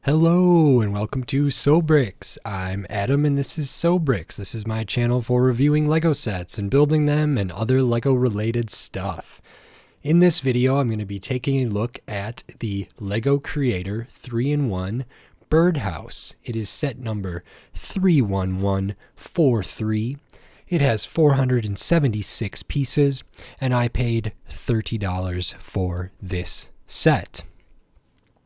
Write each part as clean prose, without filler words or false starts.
Hello and welcome to Bricks. I'm Adam and this is Bricks. This is my channel for reviewing Lego sets and building them and other Lego related stuff. In this video, I'm going to be taking a look at the Lego Creator 3-in-1 Birdhouse. It is set number 31143. It has 476 pieces and I paid $30 for this set.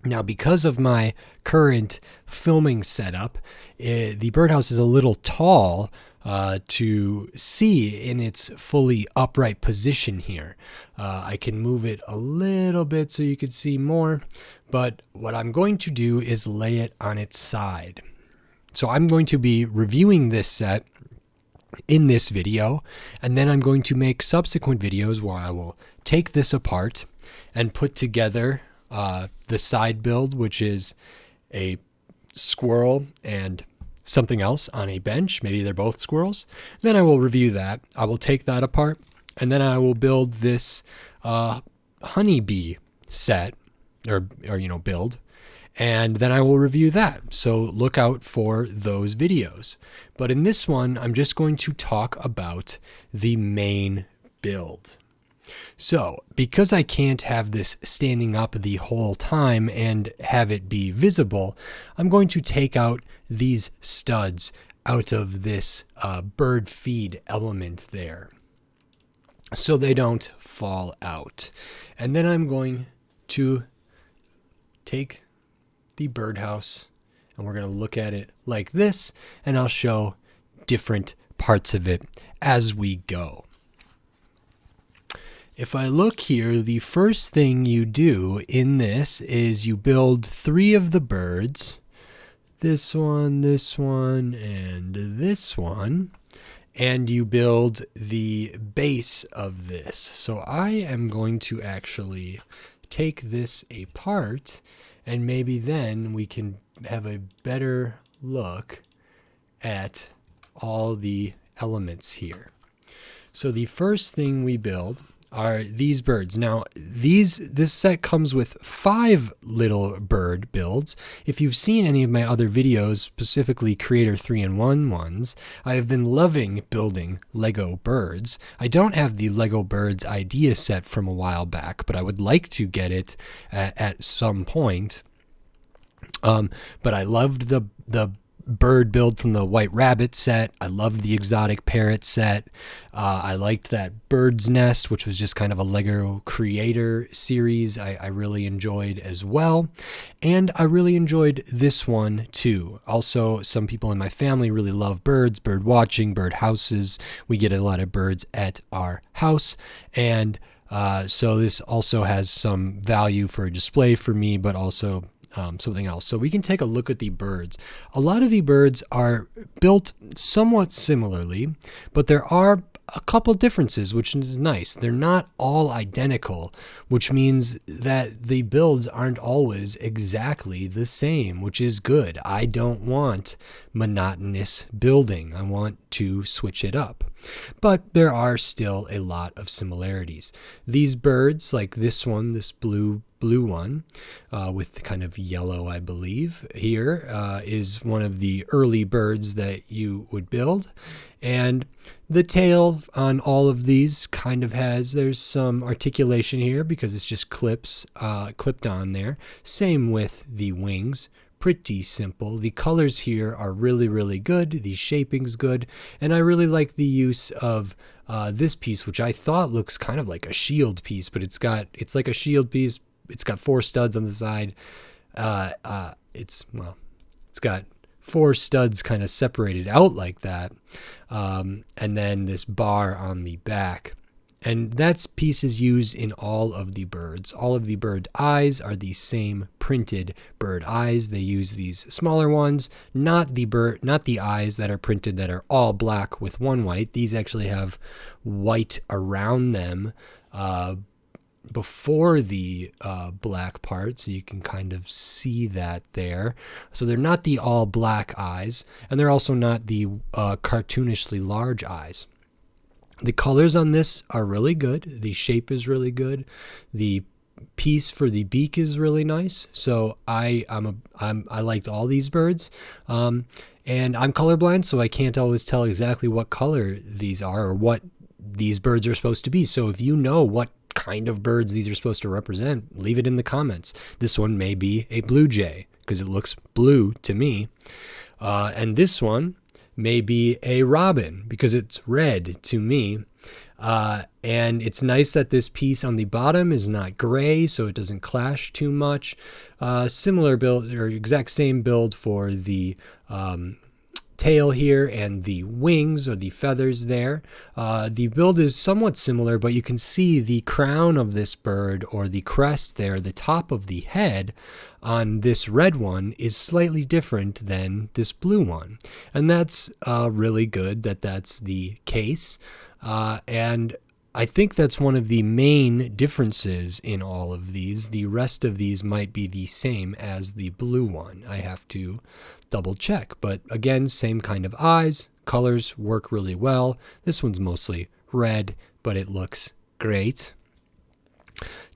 Now, because of my current filming setup, the birdhouse is a little tall to see in its fully upright position here. I can move it a little bit so you could see more, but what I'm going to do is lay it on its side. So I'm going to be reviewing this set in this video, and then I'm going to make subsequent videos where I will take this apart and put together the side build, which is a squirrel and something else on a bench. Maybe they're both squirrels. Then I will review that. I will take that apart, and then I will build this honeybee set or build, and then I will review that. So look out for those videos. But in this one, I'm just going to talk about the main build. So, because I can't have this standing up the whole time and have it be visible, I'm going to take out these studs out of this bird feed element there so they don't fall out. And then I'm going to take the birdhouse and we're going to look at it like this, and I'll show different parts of it as we go. If I look here, the first thing you do in this is you build 3 of the birds. This one, and this one. And you build the base of this. So I am going to actually take this apart, and maybe then we can have a better look at all the elements here. So the first thing we build are these birds. Now, this set comes with 5 little bird builds. If you've seen any of my other videos, specifically Creator 3-in-1 ones, I have been loving building Lego birds. I don't have the Lego birds idea set from a while back, but I would like to get it at some point. But I loved the bird build from the White Rabbit set. I loved the exotic parrot set. I liked that bird's nest, which was just kind of a Lego Creator series I really enjoyed as well. And I really enjoyed this one too. Also, some people in my family really love birds, bird watching, bird houses. We get a lot of birds at our house. And so this also has some value for a display for me, but also something else. So we can take a look at the birds. A lot of the birds are built somewhat similarly, but there are a couple differences, which is nice. They're not all identical, which means that the builds aren't always exactly the same, which is good. I don't want monotonous building. I want to switch it up. But there are still a lot of similarities. These birds, like this one, this blue one with kind of yellow, I believe, here is one of the early birds that you would build. And the tail on all of these kind of there's some articulation here because it's just clipped on there. Same with the wings. Pretty simple. The colors here are really, really good. The shaping's good. And I really like the use of this piece, which I thought looks kind of like a shield piece, but it's like a shield piece. It's got 4 studs on the side. It's got 4 studs kind of separated out like that. And then this bar on the back. And that piece is used in all of the birds. All of the bird eyes are the same printed bird eyes. They use these smaller ones, not the eyes that are printed that are all black with one white. These actually have white around them before the black part, so you can kind of see that there. So they're not the all black eyes, and they're also not the cartoonishly large eyes. The colors on this are really good. The shape is really good. The piece for the beak is really nice. So I liked all these birds. And I'm colorblind, so I can't always tell exactly what color these are or what these birds are supposed to be. So if you know what kind of birds these are supposed to represent, leave it in the comments. This one may be a blue jay because it looks blue to me. And this one may be a robin because it's red to me. And it's nice that this piece on the bottom is not gray, so it doesn't clash too much. Similar build, or exact same build for the tail here and the wings or the feathers there. The build is somewhat similar, but you can see the crown of this bird or the crest there, the top of the head on this red one is slightly different than this blue one. And that's really good that that's the case. And I think that's one of the main differences in all of these. The rest of these might be the same as the blue one. I have to double check. But again, same kind of eyes. Colors work really well. This one's mostly red, but it looks great.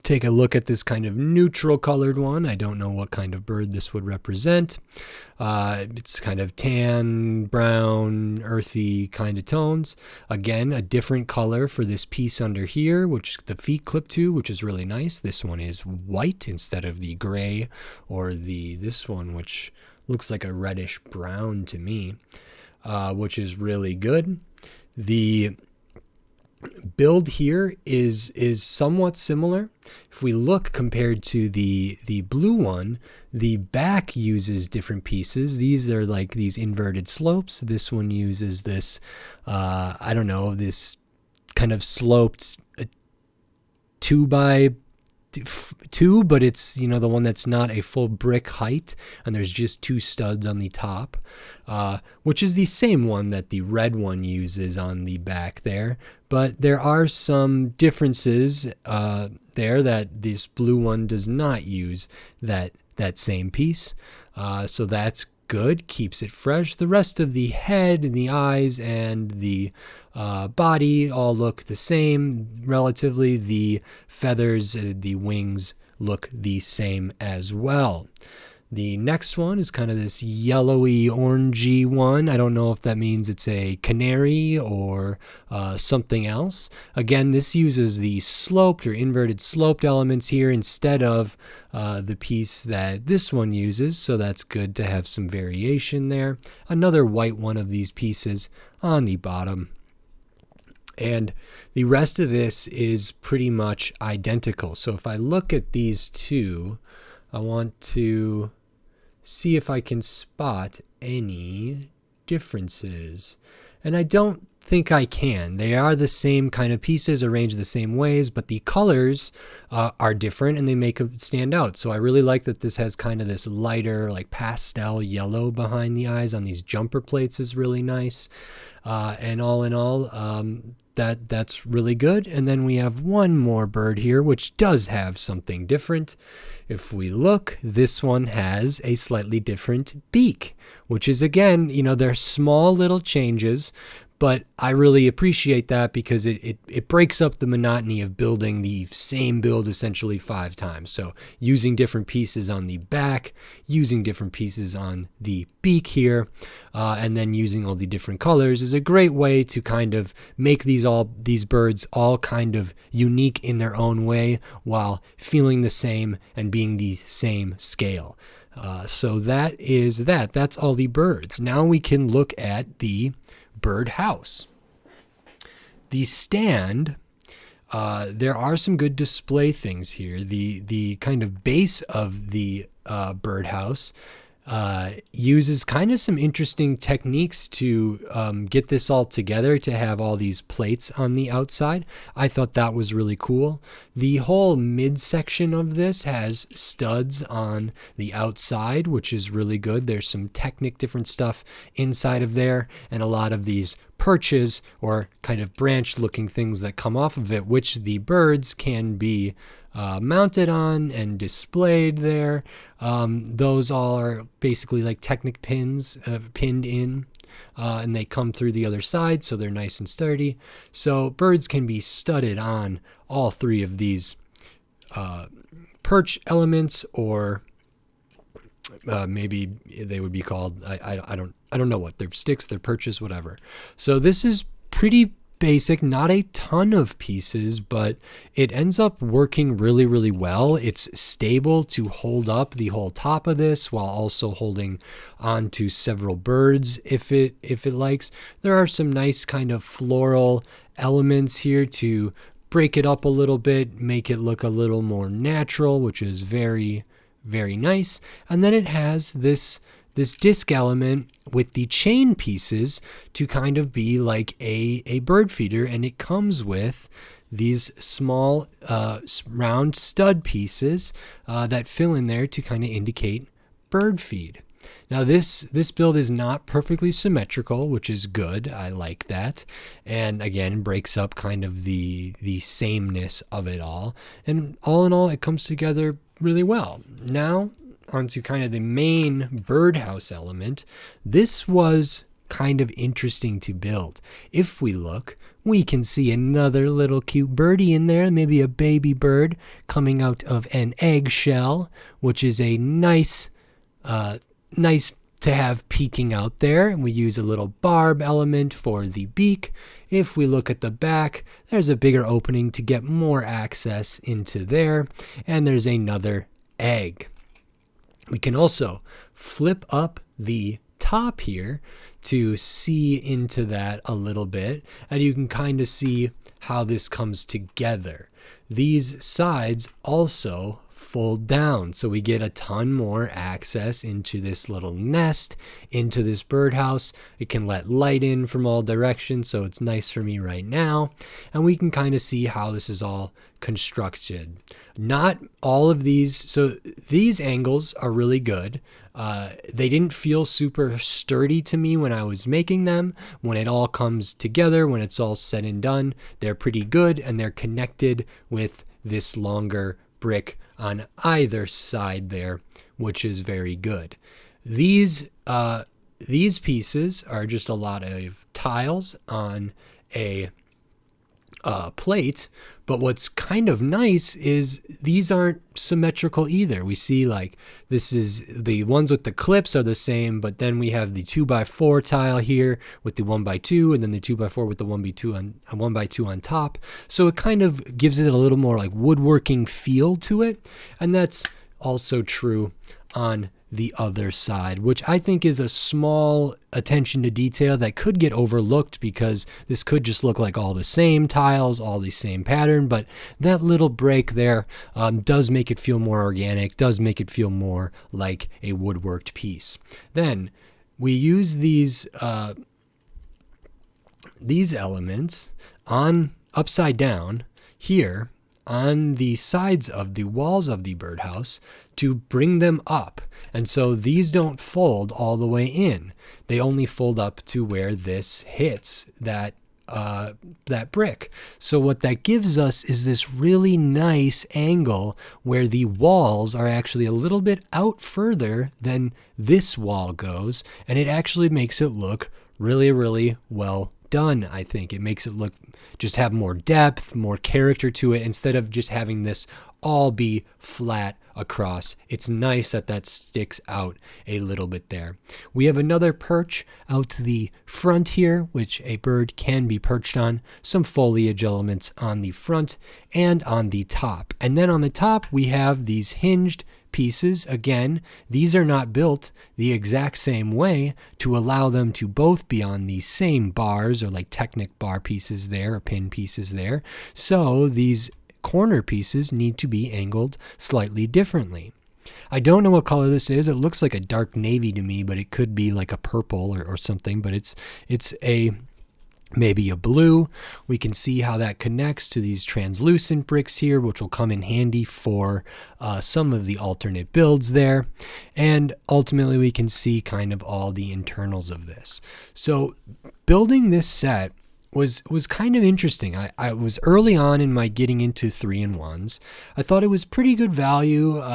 Take a look at this kind of neutral colored one. I don't know what kind of bird this would represent. It's kind of tan, brown, earthy kind of tones. Again, a different color for this piece under here, which the feet clip to, which is really nice. This one is white instead of the gray or this one, which looks like a reddish brown to me, which is really good. The build here is somewhat similar. If we look compared to the blue one, the back uses different pieces. These are like these inverted slopes. This one uses this, I don't know, this kind of sloped 2x2, but it's, you know, the one that's not a full brick height, and there's just 2 studs on the top, which is the same one that the red one uses on the back there. But there are some differences there that this blue one does not use that same piece. So that's good, keeps it fresh. The rest of the head and the eyes and the body all look the same relatively. The feathers, the wings look the same as well. The next one is kind of this yellowy orangey one. I don't know if that means it's a canary or something else. Again, this uses the sloped or inverted sloped elements here instead of the piece that this one uses, so that's good to have some variation there. Another white one of these pieces on the bottom. And the rest of this is pretty much identical. So if I look at these two, I want to see if I can spot any differences. And I don't think I can. They are the same kind of pieces arranged the same ways, but the colors are different and they make it stand out. So I really like that this has kind of this lighter, like pastel yellow behind the eyes on these jumper plates is really nice. And all in all, that's really good. And then we have one more bird here, which does have something different. If we look, this one has a slightly different beak, which is, again, you know, they're small little changes, but I really appreciate that because it breaks up the monotony of building the same build essentially 5 times. So using different pieces on the back, using different pieces on the beak here, and then using all the different colors is a great way to kind of make these birds all kind of unique in their own way while feeling the same and being the same scale. So that is that. That's all the birds. Now we can look at the birdhouse. The stand, there are some good display things here. The kind of base of the birdhouse uses kind of some interesting techniques to get this all together, to have all these plates on the outside. I thought that was really cool. The whole midsection of this has studs on the outside, which is really good. There's some different stuff inside of there, and a lot of these perches or kind of branch looking things that come off of it, which the birds can be mounted on and displayed there. Those all are basically like Technic pins pinned in, and they come through the other side, so they're nice and sturdy. So birds can be studded on all 3 of these perch elements, or maybe they would be called, I don't know what, they're sticks, they're perches, whatever. So this is pretty basic, not a ton of pieces, but it ends up working really, really well. It's stable to hold up the whole top of this while also holding on to several birds if it likes. There are some nice kind of floral elements here to break it up a little bit, make it look a little more natural, which is very, very nice. And then it has this disc element with the chain pieces to kind of be like a bird feeder, and it comes with these small round stud pieces that fill in there to kind of indicate bird feed. Now this build is not perfectly symmetrical, which is good. I like that. And again, breaks up kind of the sameness of it all. And all in all, it comes together really well. Now onto kind of the main birdhouse element. This was kind of interesting to build. If we look, we can see another little cute birdie in there, maybe a baby bird coming out of an eggshell, which is a nice to have peeking out there. And we use a little barb element for the beak. If we look at the back, there's a bigger opening to get more access into there, and there's another egg. We can also flip up the top here to see into that a little bit, and you can kind of see how this comes together. These sides also fold down, so we get a ton more access into this little nest, into this birdhouse. It can let light in from all directions, so it's nice for me right now. And we can kind of see how this is all constructed. Not all of these, so these angles are really good. They didn't feel super sturdy to me when I was making them. When it all comes together, when it's all said and done, they're pretty good, and they're connected with this longer brick on either side there, which is very good. These pieces are just a lot of tiles on a plate, but what's kind of nice is these aren't symmetrical either. We see like this is the ones with the clips are the same, but then we have the 2x4 tile here with the 1x2, and then the 2x4 with the 1x2 on top. So it kind of gives it a little more like woodworking feel to it, and that's also true on the other side, which I think is a small attention to detail that could get overlooked because this could just look like all the same tiles, all the same pattern, but that little break there does make it feel more organic, does make it feel more like a woodworked piece. Then we use these elements on upside down here on the sides of the walls of the birdhouse to bring them up. And so these don't fold all the way in. They only fold up to where this hits that brick. So what that gives us is this really nice angle where the walls are actually a little bit out further than this wall goes, and it actually makes it look really, really well done. I think it makes it look, just have more depth, more character to it, instead of just having this all be flat across. It's nice that that sticks out a little bit there. We have another perch out to the front here, which a bird can be perched on. Some foliage elements on the front and on the top. And then on the top, we have these hinged pieces. Again, these are not built the exact same way to allow them to both be on the same bars, or like Technic bar pieces there, or pin pieces there. So these corner pieces need to be angled slightly differently. I don't know what color this is. It looks like a dark navy to me, but it could be like a purple or something, but it's maybe a blue. We can see how that connects to these translucent bricks here, which will come in handy for some of the alternate builds there. And ultimately we can see kind of all the internals of this. So building this set was kind of interesting. I was early on in my getting into 3-in-1s. I thought it was pretty good value. So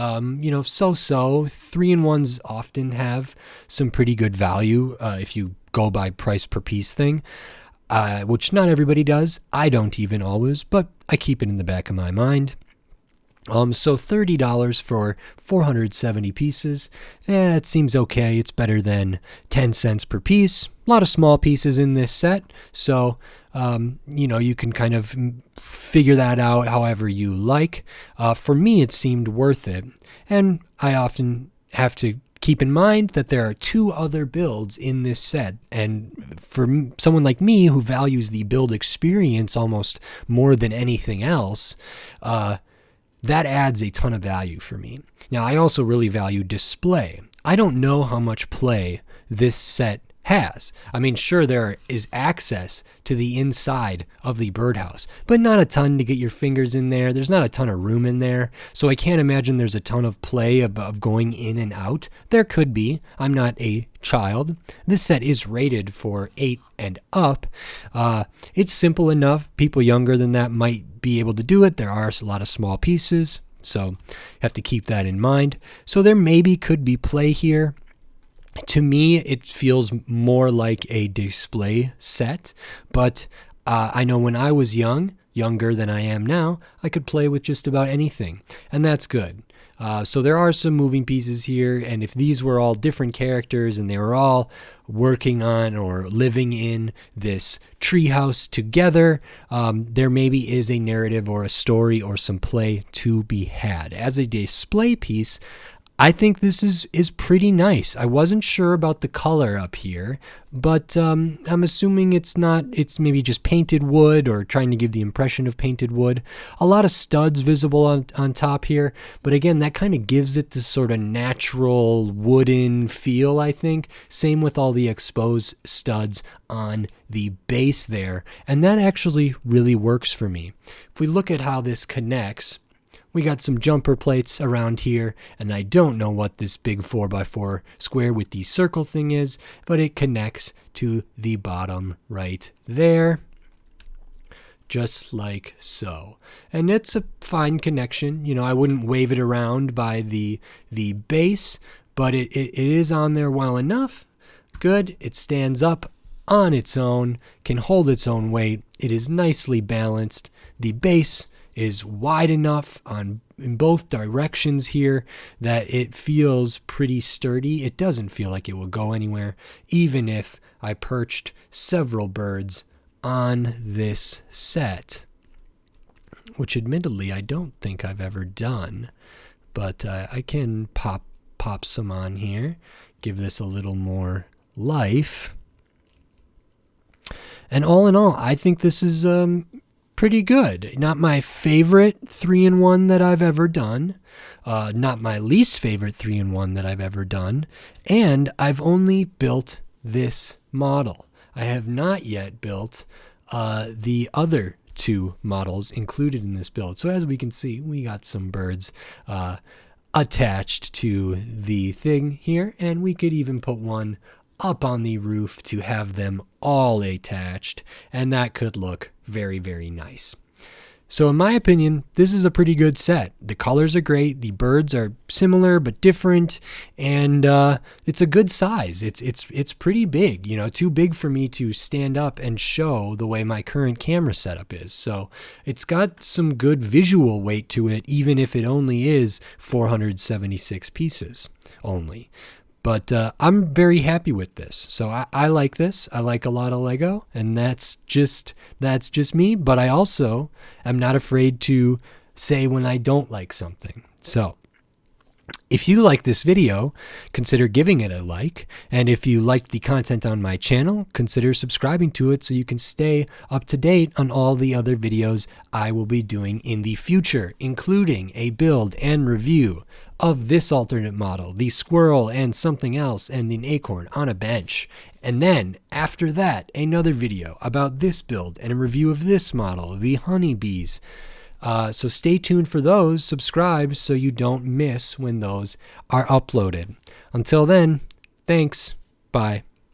3-in-1s often have some pretty good value if you go by price per piece thing, which not everybody does. I don't even always, but I keep it in the back of my mind. So $30 for 470 pieces. It seems okay. It's better than 10 cents per piece. A lot of small pieces in this set, so you can kind of figure that out however you like. For me, it seemed worth it, and I often have to keep in mind that there are 2 other builds in this set, and for someone like me who values the build experience almost more than anything else, that adds a ton of value for me. Now, I also really value display. I don't know how much play this set has. I mean, sure, there is access to the inside of the birdhouse, but not a ton to get your fingers in there. There's not a ton of room in there, so I can't imagine there's a ton of play of going in and out. There could be. I'm not a child. This set is rated for 8 and up. It's simple enough. People younger than that might be able to do it. There are a lot of small pieces, so you have to keep that in mind. So there maybe could be play here. To me, it feels more like a display set, but I know when I was younger than I am now, I could play with just about anything, and that's good. So there are some moving pieces here, and if these were all different characters and they were all working on or living in this treehouse together, there maybe is a narrative or a story or some play to be had. As a display piece, I think this is pretty nice. I wasn't sure about the color up here, but I'm assuming it's maybe just painted wood or trying to give the impression of painted wood. A lot of studs visible on top here, but again, that kind of gives it this sort of natural wooden feel, I think. Same with all the exposed studs on the base there, and that actually really works for me. If we look at how this connects, we got some jumper plates around here, and I don't know what this big 4x4 square with the circle thing is, but it connects to the bottom right there, just like so. And it's a fine connection. I wouldn't wave it around by the base, but it is on there well enough. Good. It stands up on its own, can hold its own weight. It is nicely balanced. The base is wide enough in both directions here that it feels pretty sturdy. It doesn't feel like it will go anywhere, even if I perched several birds on this set, which admittedly I don't think I've ever done, but I can pop some on here, give this a little more life. And all in all, I think this is pretty good. Not my favorite 3-in-1 that I've ever done. Not my least favorite 3-in-1 that I've ever done. And I've only built this model. I have not yet built the other 2 models included in this build. So as we can see, we got some birds attached to the thing here, and we could even put one up on the roof to have them all attached, and that could look very, very nice. So in my opinion, this is a pretty good set. The colors are great, the birds are similar but different, and it's a good size. It's pretty big, too big for me to stand up and show the way my current camera setup is. So it's got some good visual weight to it, even if it only is 476 pieces only. But I'm very happy with this. So I like this. I like a lot of Lego, and that's just me. But I also am not afraid to say when I don't like something. So if you like this video, consider giving it a like. And if you like the content on my channel, consider subscribing to it so you can stay up to date on all the other videos I will be doing in the future, including a build and review of this alternate model, the squirrel and something else, and an acorn on a bench. And then after that, another video about this build and a review of this model, the honeybees. So stay tuned for those. Subscribe so you don't miss when those are uploaded. Until then, thanks. Bye.